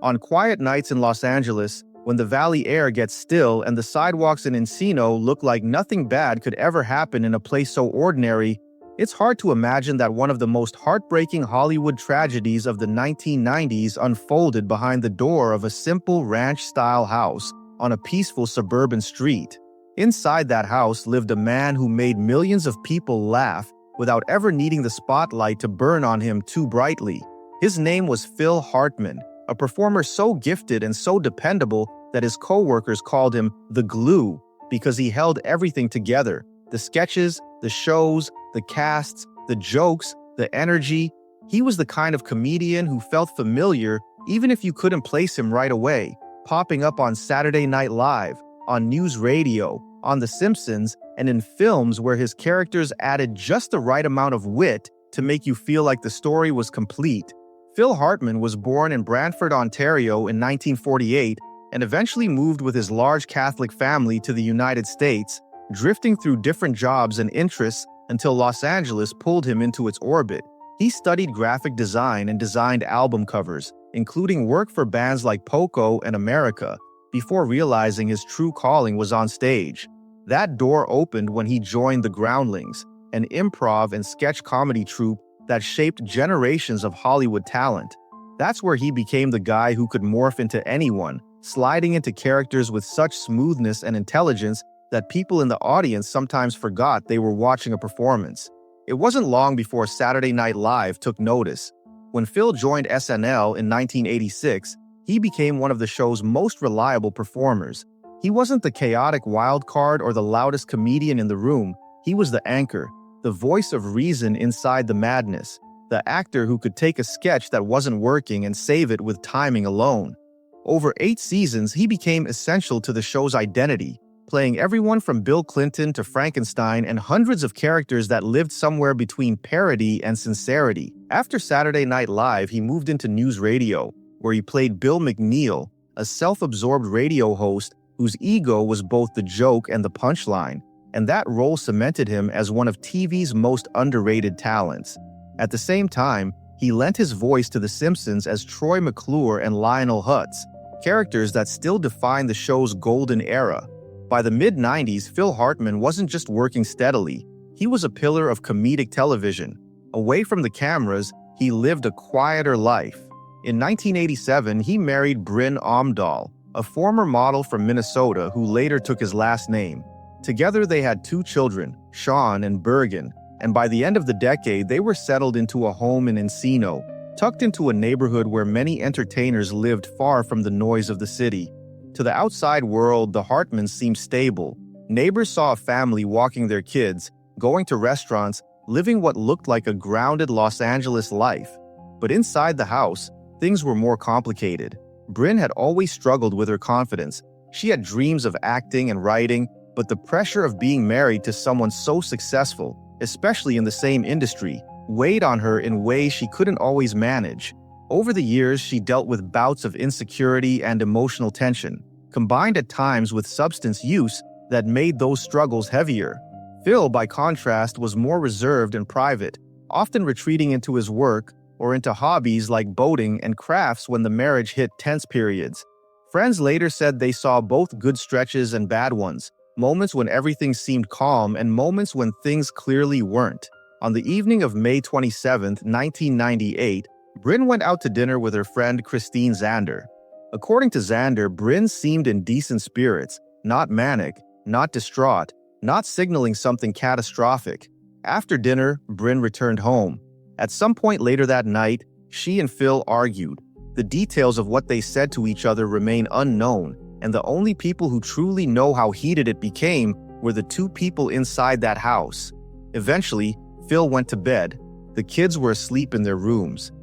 On quiet nights in Los Angeles, when the valley air gets still and the sidewalks in Encino look like nothing bad could ever happen in a place so ordinary, it's hard to imagine that one of the most heartbreaking Hollywood tragedies of the 1990s unfolded behind the door of a simple ranch-style house on a peaceful suburban street. Inside that house lived a man who made millions of people laugh without ever needing the spotlight to burn on him too brightly. His name was Phil Hartman, a performer so gifted and so dependable that his co-workers called him the glue because he held everything together: the sketches, the shows, the casts, the jokes, the energy. He was the kind of comedian who felt familiar even if you couldn't place him right away, popping up on Saturday Night Live, on news radio, on The Simpsons, and in films where his characters added just the right amount of wit to make you feel like the story was complete. Phil Hartman was born in Brantford, Ontario in 1948 and eventually moved with his large Catholic family to the United States, drifting through different jobs and interests until Los Angeles pulled him into its orbit. He studied graphic design and designed album covers, including work for bands like Poco and America, before realizing his true calling was on stage. That door opened when he joined the Groundlings, an improv and sketch comedy troupe that shaped generations of Hollywood talent. That's where he became the guy who could morph into anyone, sliding into characters with such smoothness and intelligence that people in the audience sometimes forgot they were watching a performance. It wasn't long before Saturday Night Live took notice. When Phil joined SNL in 1986, he became one of the show's most reliable performers. He wasn't the chaotic wild card or the loudest comedian in the room. He was the anchor, the voice of reason inside the madness, the actor who could take a sketch that wasn't working and save it with timing alone. Over 8 seasons, he became essential to the show's identity, playing everyone from Bill Clinton to Frankenstein and hundreds of characters that lived somewhere between parody and sincerity. After Saturday Night Live, he moved into news radio, where he played Bill McNeil, a self-absorbed radio host whose ego was both the joke and the punchline, and that role cemented him as one of TV's most underrated talents. At the same time, he lent his voice to The Simpsons as Troy McClure and Lionel Hutz, characters that still define the show's golden era. By the mid-90s, Phil Hartman wasn't just working steadily. He was a pillar of comedic television. Away from the cameras, he lived a quieter life. In 1987, he married Bryn Omdahl, a former model from Minnesota who later took his last name. Together they had 2 children, Sean and Bergen, and by the end of the decade they were settled into a home in Encino, tucked into a neighborhood where many entertainers lived far from the noise of the city. To the outside world, the Hartmans seemed stable. Neighbors saw a family walking their kids, going to restaurants, living what looked like a grounded Los Angeles life. But inside the house, things were more complicated. Bryn had always struggled with her confidence. She had dreams of acting and writing, but the pressure of being married to someone so successful, especially in the same industry, weighed on her in ways she couldn't always manage. Over the years, she dealt with bouts of insecurity and emotional tension, combined at times with substance use that made those struggles heavier. Phil, by contrast, was more reserved and private, often retreating into his work or into hobbies like boating and crafts when the marriage hit tense periods. Friends later said they saw both good stretches and bad ones, moments when everything seemed calm and moments when things clearly weren't. On the evening of May 27, 1998, Bryn went out to dinner with her friend Christine Zander. According to Zander, Bryn seemed in decent spirits, not manic, not distraught, not signaling something catastrophic. After dinner, Bryn returned home. At some point later that night, she and Phil argued. The details of what they said to each other remain unknown, and the only people who truly know how heated it became were the 2 people inside that house. Eventually, Phil went to bed. The kids were asleep in their rooms.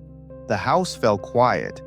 The house fell quiet.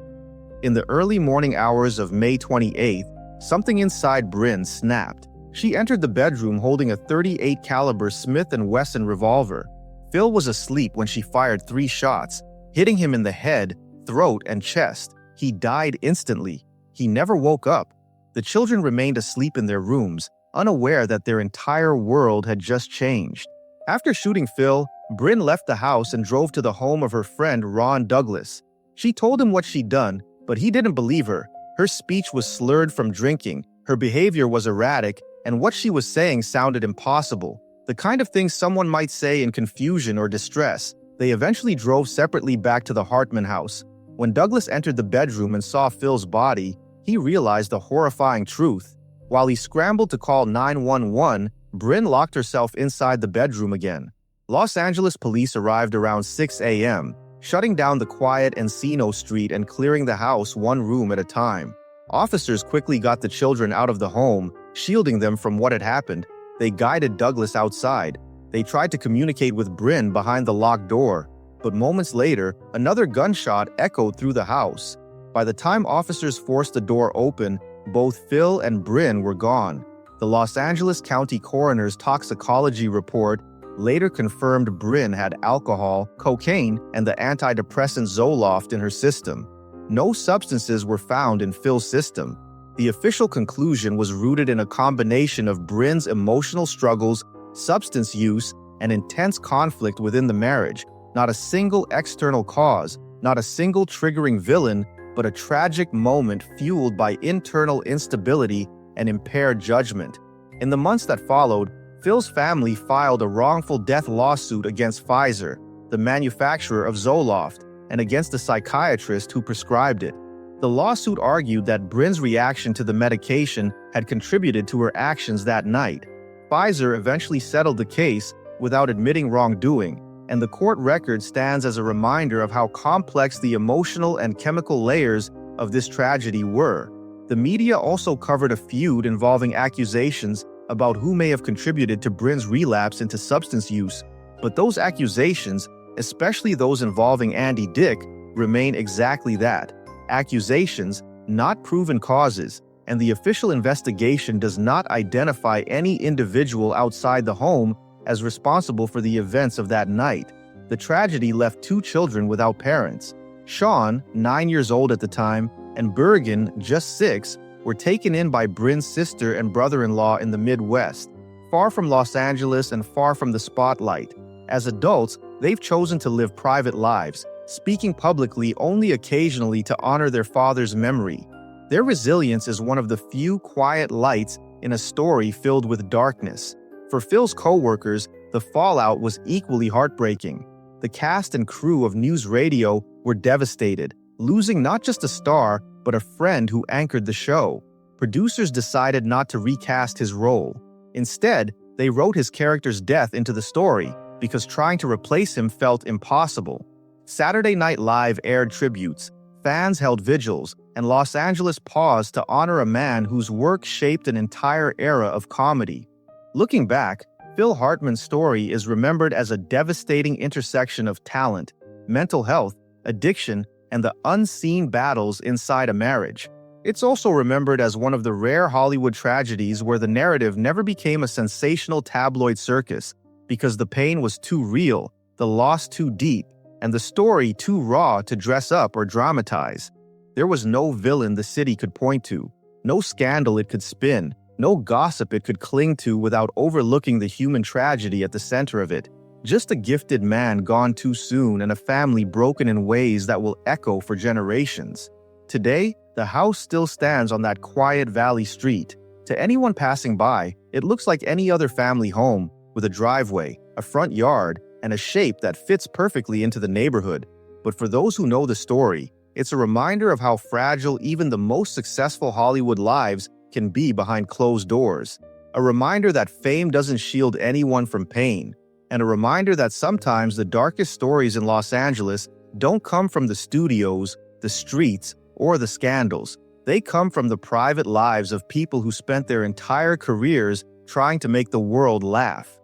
In the early morning hours of May 28th, something inside Bryn snapped. She entered the bedroom holding a .38 caliber Smith & Wesson revolver. Phil was asleep when she fired 3 shots, hitting him in the head, throat, and chest. He died instantly. He never woke up. The children remained asleep in their rooms, unaware that their entire world had just changed. After shooting Phil, Bryn left the house and drove to the home of her friend Ron Douglas. She told him what she'd done, But he didn't believe her. Her speech was slurred from drinking, her behavior was erratic, and what she was saying sounded impossible. The kind of thing someone might say in confusion or distress. They eventually drove separately back to the Hartman house. When Douglas entered the bedroom and saw Phil's body, he realized the horrifying truth. While he scrambled to call 911, Bryn locked herself inside the bedroom again. Los Angeles police arrived around 6 a.m., shutting down the quiet Encino Street and clearing the house one room at a time. Officers quickly got the children out of the home, shielding them from what had happened. They guided Douglas outside. They tried to communicate with Bryn behind the locked door, but moments later, another gunshot echoed through the house. By the time officers forced the door open, both Phil and Bryn were gone. The Los Angeles County Coroner's toxicology report later confirmed Bryn had alcohol, cocaine, and the antidepressant Zoloft in her system. No substances were found in Phil's system. The official conclusion was rooted in a combination of Bryn's emotional struggles, substance use, and intense conflict within the marriage. Not a single external cause, not a single triggering villain, but a tragic moment fueled by internal instability and impaired judgment. In the months that followed, Phil's family filed a wrongful death lawsuit against Pfizer, the manufacturer of Zoloft, and against the psychiatrist who prescribed it. The lawsuit argued that Bryn's reaction to the medication had contributed to her actions that night. Pfizer eventually settled the case without admitting wrongdoing, and the court record stands as a reminder of how complex the emotional and chemical layers of this tragedy were. The media also covered a feud involving accusations about who may have contributed to Bryn's relapse into substance use, but those accusations, especially those involving Andy Dick, remain exactly that: accusations, not proven causes, and the official investigation does not identify any individual outside the home as responsible for the events of that night. The tragedy left two children without parents. Sean, 9 years old at the time, and Bergen, just 6, were taken in by Bryn's sister and brother-in-law in the Midwest, far from Los Angeles and far from the spotlight. As adults, they've chosen to live private lives, speaking publicly only occasionally to honor their father's memory. Their resilience is one of the few quiet lights in a story filled with darkness. For Phil's co-workers, the fallout was equally heartbreaking. The cast and crew of News Radio were devastated, losing not just a star, but a friend who anchored the show. Producers decided not to recast his role. Instead, they wrote his character's death into the story, because trying to replace him felt impossible. Saturday Night Live aired tributes, fans held vigils, and Los Angeles paused to honor a man whose work shaped an entire era of comedy. Looking back, Phil Hartman's story is remembered as a devastating intersection of talent, mental health, addiction, and the unseen battles inside a marriage. It's also remembered as one of the rare Hollywood tragedies where the narrative never became a sensational tabloid circus, because the pain was too real, the loss too deep, and the story too raw to dress up or dramatize. There was no villain the city could point to, no scandal it could spin, no gossip it could cling to without overlooking the human tragedy at the center of it. Just a gifted man gone too soon and a family broken in ways that will echo for generations. Today, the house still stands on that quiet valley street. To anyone passing by, it looks like any other family home, with a driveway, a front yard, and a shape that fits perfectly into the neighborhood. But for those who know the story, it's a reminder of how fragile even the most successful Hollywood lives can be behind closed doors. A reminder that fame doesn't shield anyone from pain. And a reminder that sometimes the darkest stories in Los Angeles don't come from the studios, the streets, or the scandals. They come from the private lives of people who spent their entire careers trying to make the world laugh.